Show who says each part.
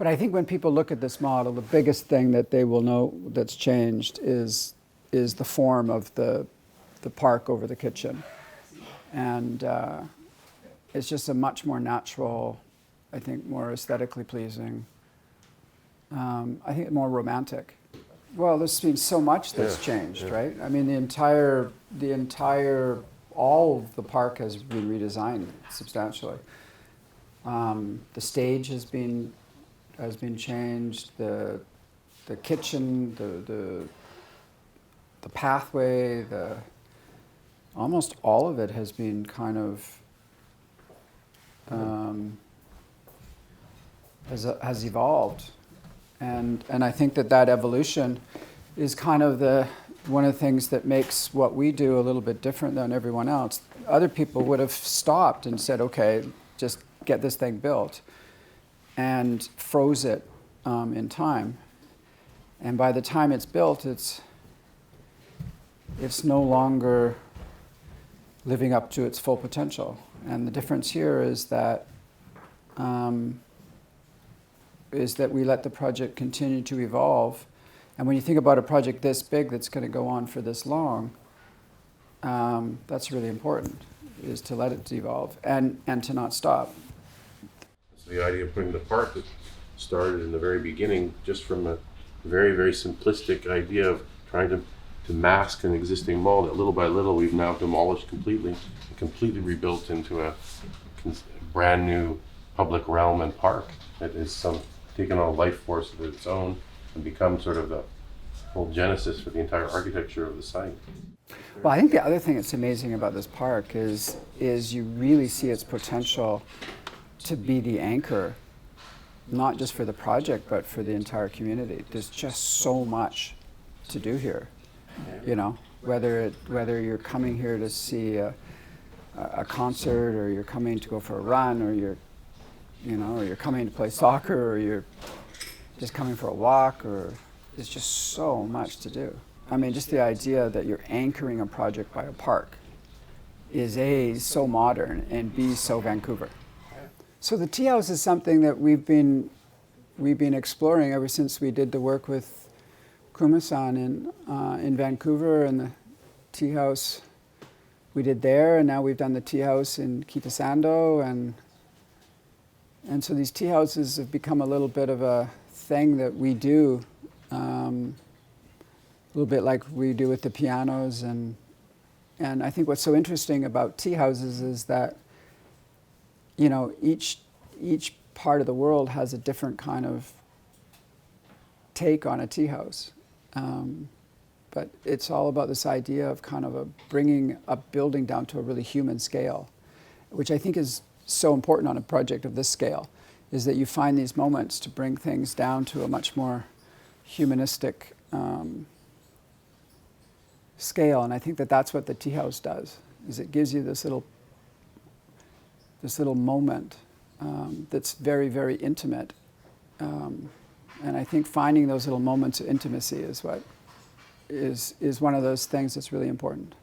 Speaker 1: But I think when people look at this model, the biggest thing that they will know that's changed is the form of the park over the kitchen. And it's just a much more natural, I think more aesthetically pleasing, I think more romantic. Well, there's been so much that's changed, right? I mean, the entire, all of the park has been redesigned substantially. The stage has been changed. The kitchen, the pathway, almost all of it has been kind of has evolved, and I think that evolution is kind of one of the things that makes what we do a little bit different than everyone else. Other people would have stopped and said, okay, just get this thing built, and froze it in time. And by the time it's built, it's no longer living up to its full potential. And the difference here is that we let the project continue to evolve. And when you think about a project this big that's going to go on for this long, that's really important, is to let it evolve and to not stop.
Speaker 2: So the idea of putting the park that started in the very beginning just from a very, very simplistic idea of trying to mask an existing mall that little by little we've now demolished completely and completely rebuilt into a brand new public realm and park that is taken on a life force of its own and become sort of the whole genesis for the entire architecture of the site.
Speaker 1: Well, I think the other thing that's amazing about this park is you really see its potential to be the anchor, not just for the project, but for the entire community. There's just so much to do here. You know, whether you're coming here to see a concert, or you're coming to go for a run, or you're coming to play soccer, or you're just coming for a walk, or there's just so much to do. I mean, just the idea that you're anchoring a project by a park is A, so modern, and B, so Vancouver. So the tea house is something that we've been exploring ever since we did the work with Kuma-san in Vancouver, and the tea house we did there, and now we've done the tea house in Kitasando, and so these tea houses have become a little bit of a thing that we do, a little bit like we do with the pianos, and I think what's so interesting about tea houses is that, you know, each part of the world has a different kind of take on a tea house. But it's all about this idea of kind of bringing a building down to a really human scale, which I think is so important on a project of this scale, is that you find these moments to bring things down to a much more humanistic scale. And I think that's what the tea house does, is it gives you this little moment that's very, very intimate. And I think finding those little moments of intimacy is one of those things that's really important.